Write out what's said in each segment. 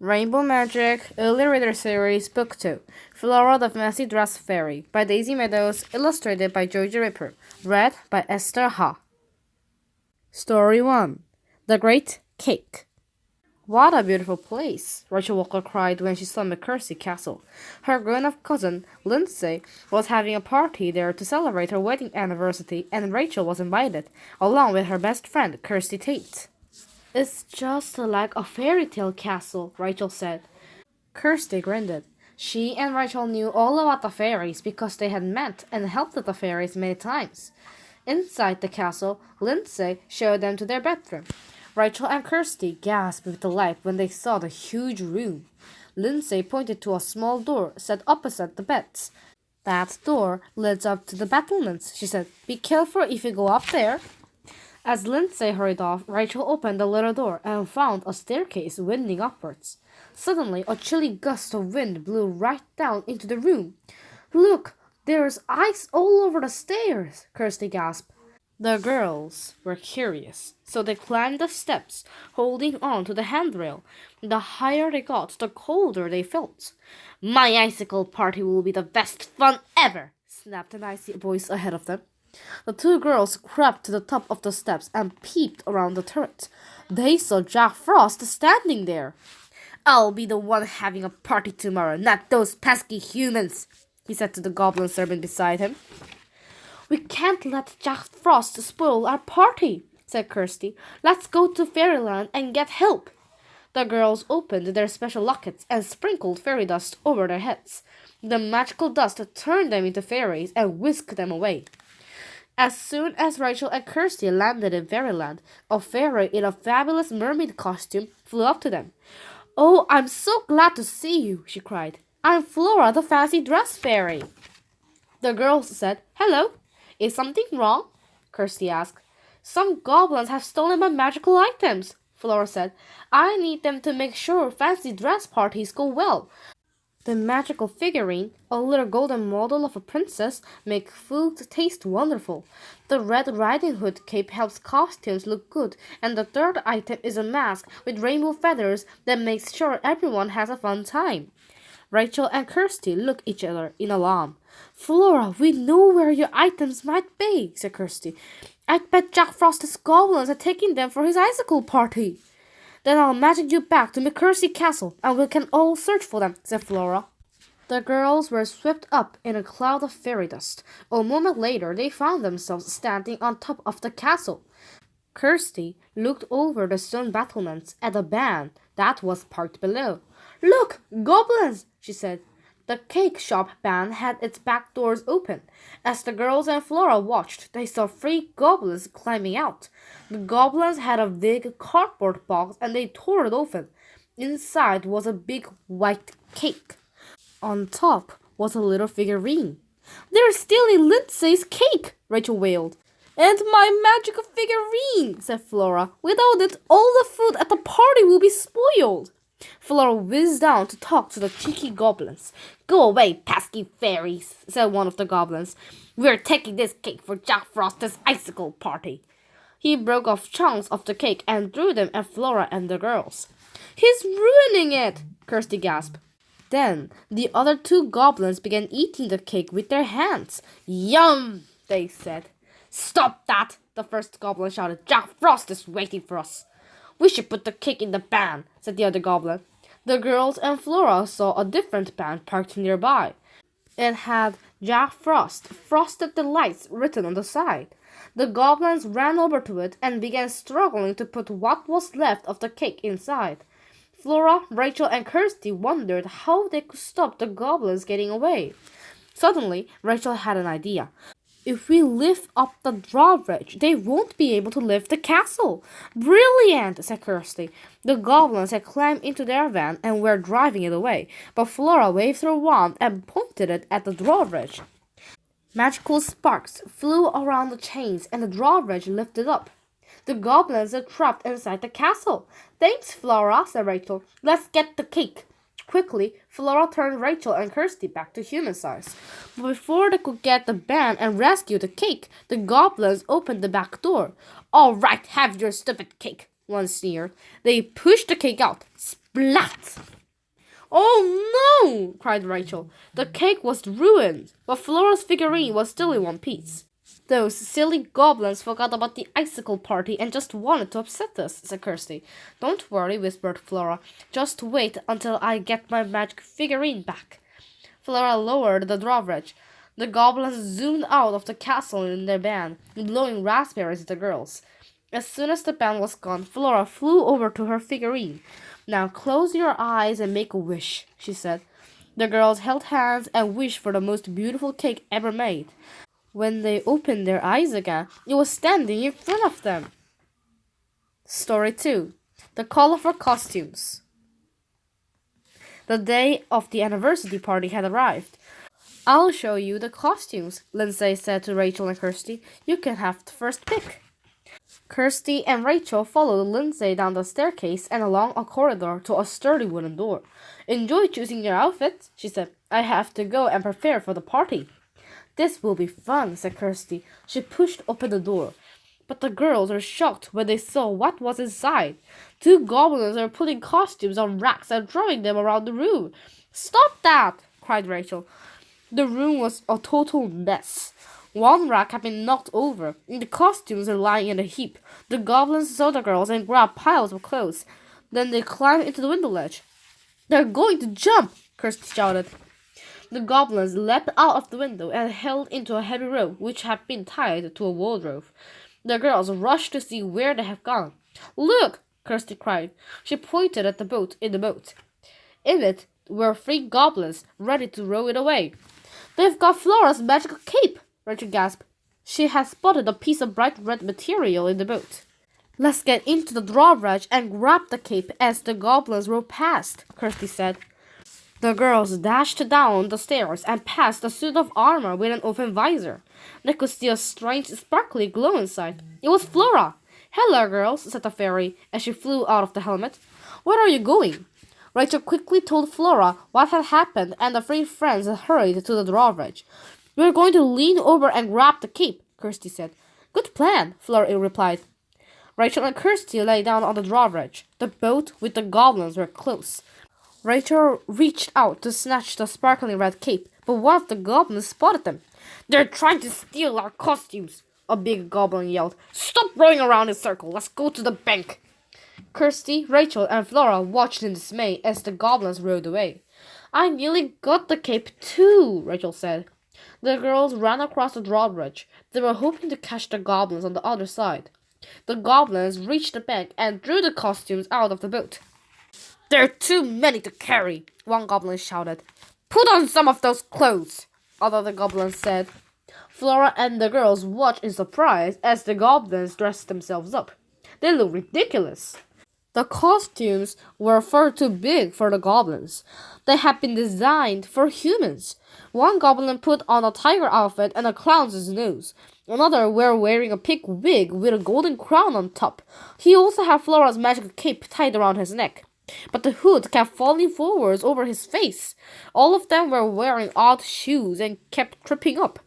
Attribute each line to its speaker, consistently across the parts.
Speaker 1: Rainbow Magic, Early Reader Series, Book 2, Flora the Fancy Dress Fairy, by Daisy Meadows, illustrated by Georgie Ripper, read by Esther Ha. Story 1, The Great Cake. What a beautiful place, Rachel Walker cried when she saw McCurcy Castle. Her grown-up cousin, Lindsay, was having a party there to celebrate her wedding anniversary, and Rachel was invited, along with her best friend, Kirsty Tate. It's just like a fairy tale castle, Rachel said. Kirsty grinned. She and Rachel knew all about the fairies because they had met and helped the fairies many times. Inside the castle, Lindsay showed them to their bedroom. Rachel and Kirsty gasped with delight when they saw the huge room. Lindsay pointed to a small door set opposite the beds. That door leads up to the battlements, she said. Be careful if you go up there. As Lindsay hurried off, Rachel opened the little door and found a staircase winding upwards. Suddenly, a chilly gust of wind blew right down into the room. Look, there's ice all over the stairs, Kirsty gasped. The girls were curious, so they climbed the steps, holding on to the handrail. The higher they got, the colder they felt. My icicle party will be the best fun ever, snapped an icy voice ahead of them. The two girls crept to the top of the steps and peeped around the turret. They saw Jack Frost standing there. I'll be the one having a party tomorrow, not those pesky humans, he said to the goblin servant beside him. We can't let Jack Frost spoil our party, said Kirsty. Let's go to Fairyland and get help. The girls opened their special lockets and sprinkled fairy dust over their heads. The magical dust turned them into fairies and whisked them away. As soon as Rachel and Kirsty landed in Fairyland, a fairy in a fabulous mermaid costume flew up to them. Oh, I'm so glad to see you, she cried. I'm Flora, the fancy dress fairy. The girls said, Hello. Is something wrong? Kirsty asked. Some goblins have stolen my magical items, Flora said. I need them to make sure fancy dress parties go well. The magical figurine, a little golden model of a princess, makes food taste wonderful. The Red Riding Hood cape helps costumes look good, and the third item is a mask with rainbow feathers that makes sure everyone has a fun time. Rachel and Kirsty looked at each other in alarm. Flora, we know where your items might be, said Kirsty. I bet Jack Frost's goblins are taking them for his icicle party. Then I'll magic you back to McCurcy Castle, and we can all search for them, said Flora. The girls were swept up in a cloud of fairy dust. A moment later, they found themselves standing on top of the castle. Kirsty looked over the stone battlements at the band that was parked below. Look, goblins, she said. The cake shop band had its back doors open. As the girls and Flora watched, they saw 3 goblins climbing out. The goblins had a big cardboard box and they tore it open. Inside was a big white cake. On top was a little figurine. They're stealing Lindsay's cake, Rachel wailed. And my magical figurine, said Flora. Without it, all the food at the party will be spoiled. Flora whizzed down to talk to the cheeky goblins. Go away, pesky fairies, said one of the goblins. We're taking this cake for Jack Frost's icicle party. He broke off chunks of the cake and threw them at Flora and the girls. He's ruining it, Kirsty gasped. Then the other 2 goblins began eating the cake with their hands. Yum, they said. Stop that, the first goblin shouted. Jack Frost is waiting for us. We should put the cake in the pan, said the other goblin. The girls and Flora saw a different pan parked nearby. It had Jack Frost, Frosted Delights written on the side. The goblins ran over to it and began struggling to put what was left of the cake inside. Flora, Rachel, and Kirsty wondered how they could stop the goblins getting away. Suddenly, Rachel had an idea. If we lift up the drawbridge, they won't be able to lift the castle. Brilliant, said Kirsty. The goblins had climbed into their van and were driving it away, but Flora waved her wand and pointed it at the drawbridge. Magical sparks flew around the chains and the drawbridge lifted up. The goblins are trapped inside the castle. Thanks, Flora, said Rachel. Let's get the cake. Quickly, Flora turned Rachel and Kirsty back to human size. But before they could get the band and rescue the cake, the goblins opened the back door. All right, have your stupid cake, one sneered. They pushed the cake out. Splat! "Oh no!" cried Rachel. The cake was ruined, but Flora's figurine was still in one piece. "Those silly goblins forgot about the icicle party and just wanted to upset us," said Kirsty. "Don't worry," whispered Flora. "Just wait until I get my magic figurine back." Flora lowered the drawbridge. The goblins zoomed out of the castle in their band, blowing raspberries at the girls. As soon as the band was gone, Flora flew over to her figurine. "Now close your eyes and make a wish," she said. The girls held hands and wished for the most beautiful cake ever made. When they opened their eyes again, it was standing in front of them. Story 2. The colorful costumes. The day of the anniversary party had arrived. "I'll show you the costumes," Lindsay said to Rachel and Kirsty. "You can have the first pick." Kirsty and Rachel followed Lindsay down the staircase and along a corridor to a sturdy wooden door. "Enjoy choosing your outfits," she said. "I have to go and prepare for the party." "This will be fun," said Kirsty. She pushed open the door. But the girls were shocked when they saw what was inside. 2 goblins were putting costumes on racks and throwing them around the room. "Stop that!" cried Rachel. The room was a total mess. One rack had been knocked over, and the costumes were lying in a heap. The goblins saw the girls and grabbed piles of clothes. Then they climbed into the window ledge. "They're going to jump!" Kirsty shouted. The goblins leapt out of the window and held into a heavy rope which had been tied to a wardrobe. The girls rushed to see where they had gone. "Look!" Kirsty cried. She pointed at the boat in the moat. In it were 3 goblins, ready to row it away. "They've got Flora's magical cape!" Rachel gasped. She had spotted a piece of bright red material in the boat. "Let's get into the drawbridge and grab the cape as the goblins row past," Kirsty said. The girls dashed down the stairs and past a suit of armor with an open visor. They could see a strange, sparkly glow inside. It was Flora. "Hello, girls," said the fairy as she flew out of the helmet. "Where are you going?" Rachel quickly told Flora what had happened, and the 3 friends hurried to the drawbridge. "We're going to lean over and grab the cape," Kirsty said. "Good plan," Flora replied. Rachel and Kirsty lay down on the drawbridge. The boat with the goblins were close. Rachel reached out to snatch the sparkling red cape, but one of the goblins spotted them. "They're trying to steal our costumes," a big goblin yelled. "Stop rowing around in circles. Let's go to the bank." Kirsty, Rachel, and Flora watched in dismay as the goblins rowed away. "I nearly got the cape too," Rachel said. The girls ran across the drawbridge. They were hoping to catch the goblins on the other side. The goblins reached the bank and drew the costumes out of the boat. "There are too many to carry," one goblin shouted. "Put on some of those clothes," another goblin said. Flora and the girls watched in surprise as the goblins dressed themselves up. They looked ridiculous. The costumes were far too big for the goblins. They had been designed for humans. One goblin put on a tiger outfit and a clown's nose. Another were wearing a pig wig with a golden crown on top. He also had Flora's magic cape tied around his neck. But the hood kept falling forwards over his face. All of them were wearing odd shoes and kept tripping up.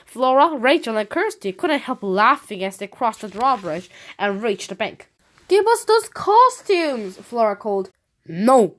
Speaker 1: Flora, Rachel, and Kirsty couldn't help laughing as they crossed the drawbridge and reached the bank. "Give us those costumes!" Flora called. "No!"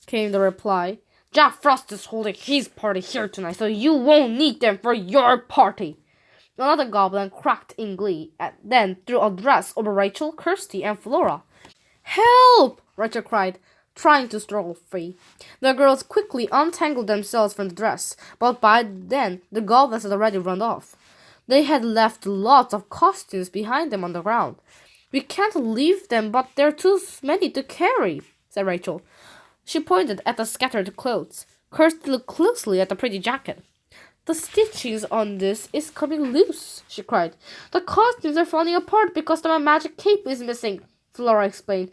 Speaker 1: came the reply. "Jack Frost is holding his party here tonight, so you won't need them for your party." Another goblin cracked in glee, and then threw a dress over Rachel, Kirsty, and Flora. "Help!" Rachel cried, trying to struggle free. The girls quickly untangled themselves from the dress, but by then the goblins had already run off. They had left lots of costumes behind them on the ground. "We can't leave them, but there are too many to carry," said Rachel. She pointed at the scattered clothes. Kirsty looked closely at the pretty jacket. "The stitchings on this is coming loose," she cried. "The costumes are falling apart because my magic cape is missing," Flora explained.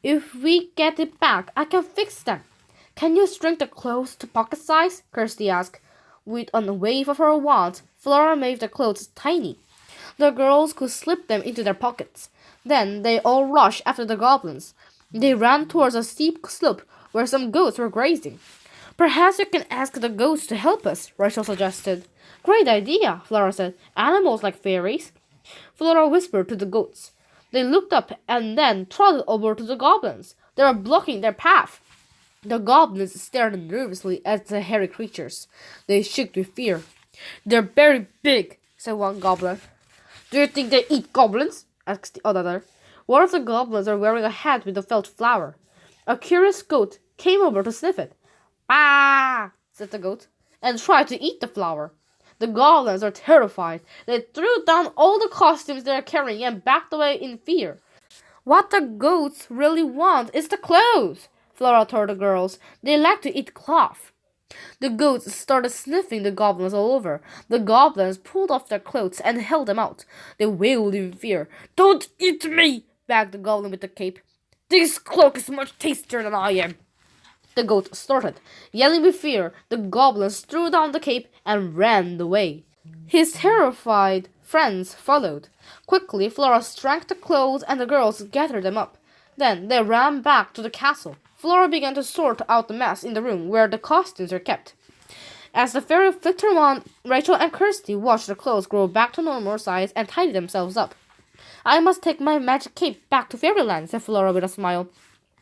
Speaker 1: "If we get it back, I can fix them." "Can you shrink the clothes to pocket size?" Kirsty asked. With a wave of her wand, Flora made the clothes tiny. The girls could slip them into their pockets. Then they all rushed after the goblins. They ran towards a steep slope where some goats were grazing. "Perhaps you can ask the goats to help us," Rachel suggested. "Great idea," Flora said. "Animals like fairies." Flora whispered to the goats. They looked up and then trotted over to the goblins. They were blocking their path. The goblins stared nervously at the hairy creatures. They shook with fear. "They're very big," said one goblin. "Do you think they eat goblins?" asked the other. One of the goblins were wearing a hat with a felt flower. A curious goat came over to sniff it. "Ah!" said the goat, and tried to eat the flower. The goblins are terrified. They threw down all the costumes they were carrying and backed away in fear. "What the goats really want is the clothes," Flora told the girls. "They like to eat cloth." The goats started sniffing the goblins all over. The goblins pulled off their clothes and held them out. They wailed in fear. "Don't eat me!" begged the goblin with the cape. "This cloak is much tastier than I am." The goat started. Yelling with fear, the goblins threw down the cape and ran away. His terrified friends followed. Quickly, Flora drank the clothes and the girls gathered them up. Then they ran back to the castle. Flora began to sort out the mess in the room where the costumes were kept. As the fairy flicked her wand, Rachel and Kirsty watched the clothes grow back to normal size and tidy themselves up. "I must take my magic cape back to Fairyland," said Flora with a smile.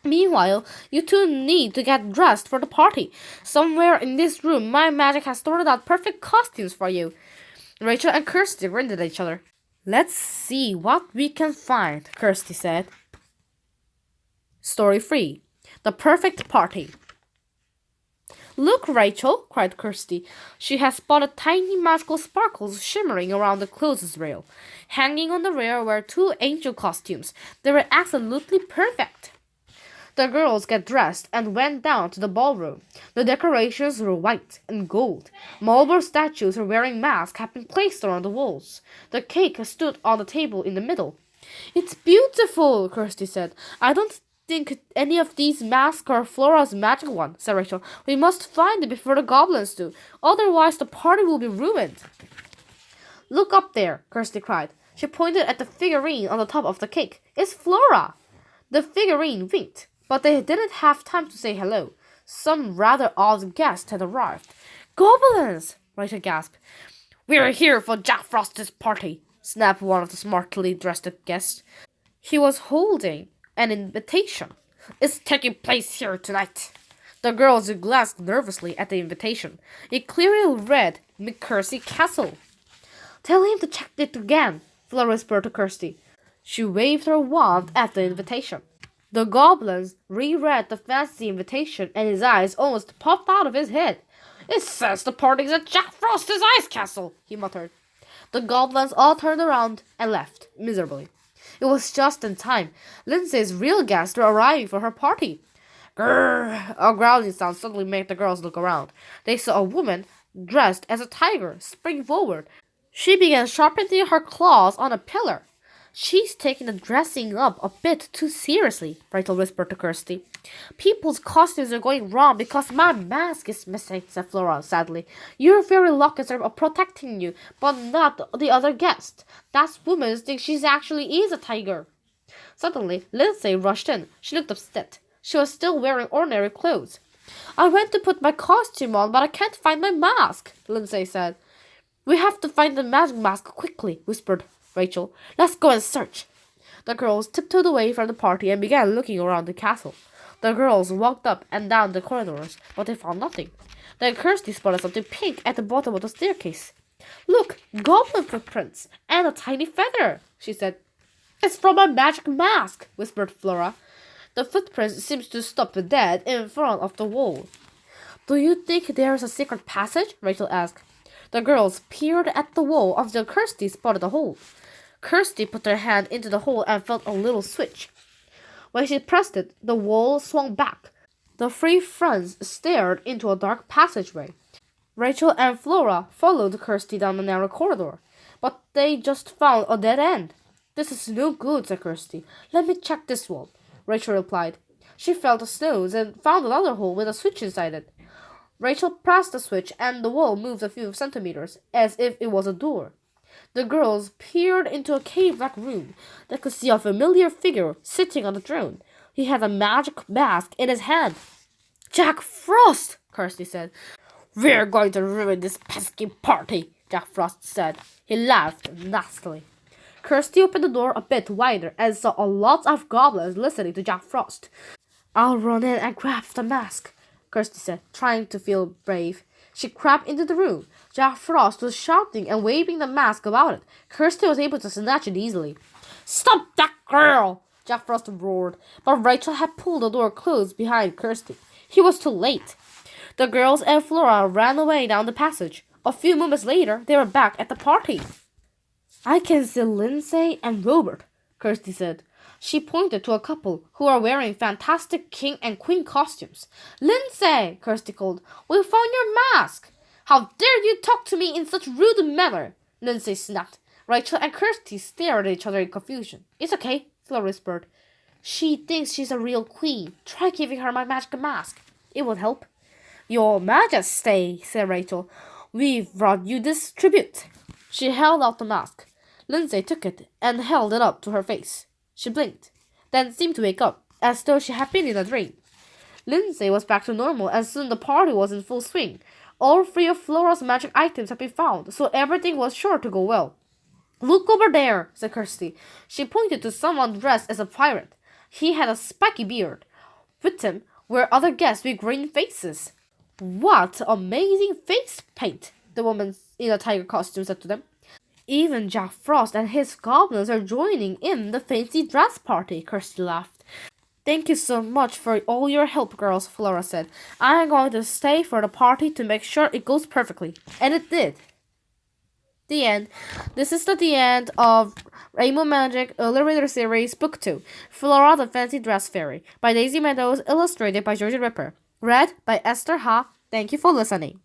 Speaker 1: "Meanwhile, you two need to get dressed for the party. Somewhere in this room, my magic has sorted out perfect costumes for you." Rachel and Kirsty grinned at each other. "Let's see what we can find," Kirsty said. Story 3. The Perfect Party. "Look, Rachel," cried Kirsty. She had spotted tiny magical sparkles shimmering around the clothes rail. Hanging on the rail were 2 angel costumes. They were absolutely perfect. The girls got dressed and went down to the ballroom. The decorations were white and gold. Marble statues wearing masks had been placed around the walls. The cake stood on the table in the middle. "It's beautiful," Kirsty said. "I don't think any of these masks are Flora's magic one," said Rachel. "We must find it before the goblins do. Otherwise, the party will be ruined." "Look up there," Kirsty cried. She pointed at the figurine on the top of the cake. "It's Flora." The figurine winked, but they didn't have time to say hello. Some rather odd guest had arrived. "Goblins!" Rachel gasped. "We're here for Jack Frost's party," snapped one of the smartly dressed guests. He was holding an invitation. "It's taking place here tonight." The girls glanced nervously at the invitation. It clearly read McCursey Castle. "Tell him to check it again," Flora whispered to Kirsty. She waved her wand at the invitation. The goblins reread the fancy invitation and his eyes almost popped out of his head. "It says the party's at Jack Frost's ice castle," he muttered. The goblins all turned around and left, miserably. It was just in time. Lindsay's real guests were arriving for her party. Grrr! A growling sound suddenly made the girls look around. They saw a woman dressed as a tiger spring forward. She began sharpening her claws on a pillar. "She's taking the dressing up a bit too seriously," Rachel whispered to Kirsty. "People's costumes are going wrong because my mask is missing," said Flora sadly. "Your fairy lockets are protecting you, but not the other guests. That woman thinks she actually is a tiger." Suddenly, Lindsay rushed in. She looked upset. She was still wearing ordinary clothes. "I went to put my costume on, but I can't find my mask," Lindsay said. "We have to find the magic mask quickly," whispered Rachel. "Let's go and search." The girls tiptoed away from the party and began looking around the castle. The girls walked up and down the corridors, but they found nothing. Then Kirsty spotted something pink at the bottom of the staircase. "Look, goblin footprints and a tiny feather," she said. "It's from my magic mask," whispered Flora. "The footprints seem to stop dead in front of the wall." "Do you think there's a secret passage?" Rachel asked. The girls peered at the wall until Kirsty spotted a hole. Kirsty put her hand into the hole and felt a little switch. When she pressed it, the wall swung back. The 3 friends stared into a dark passageway. Rachel and Flora followed Kirsty down the narrow corridor, but they just found a dead end. "This is no good," said Kirsty. "Let me check this one," Rachel replied. She felt the stones and found another hole with a switch inside it. Rachel pressed the switch and the wall moved a few centimeters, as if it was a door. The girls peered into a cave-like room. They could see a familiar figure sitting on the throne. He had a magic mask in his hand. "Jack Frost!" Kirsty said. "We're going to ruin this pesky party," Jack Frost said. He laughed nastily. Kirsty opened the door a bit wider and saw a lot of goblins listening to Jack Frost. I'll run in and grab the mask, Kirsty said, trying to feel brave. She crept into the room. Jack Frost was shouting and waving the mask about it. Kirsty was able to snatch it easily. Stop that girl! Jack Frost roared, but Rachel had pulled the door closed behind Kirsty. He was too late. The girls and Flora ran away down the passage. A few moments later, they were back at the party. I can see Lindsay and Robert, Kirsty said. She pointed to a couple who were wearing fantastic king and queen costumes. Lindsay, Kirsty called, we found your mask. How dare you talk to me in such rude manner? Lindsay snapped. Rachel and Kirsty stared at each other in confusion. It's okay, Flora whispered. She thinks she's a real queen. Try giving her my magic mask. It would help. Your Majesty, said Rachel, we've brought you this tribute. She held out the mask. Lindsay took it and held it up to her face. She blinked, then seemed to wake up, as though she had been in a dream. Lindsay was back to normal, and soon the party was in full swing. All three of Flora's magic items had been found, so everything was sure to go well. Look over there, said Kirsty. She pointed to someone dressed as a pirate. He had a spiky beard. With him were other guests with green faces. What amazing face paint, the woman in a tiger costume said to them. Even Jack Frost and his goblins are joining in the fancy dress party, Kirsty laughed. Thank you so much for all your help, girls, Flora said. I am going to stay for the party to make sure it goes perfectly. And it did. The end. This is the end of Rainbow Magic Early Reader Series Book 2, Flora the Fancy Dress Fairy, by Daisy Meadows, illustrated by Georgia Ripper. Read by Esther Ha. Thank you for listening.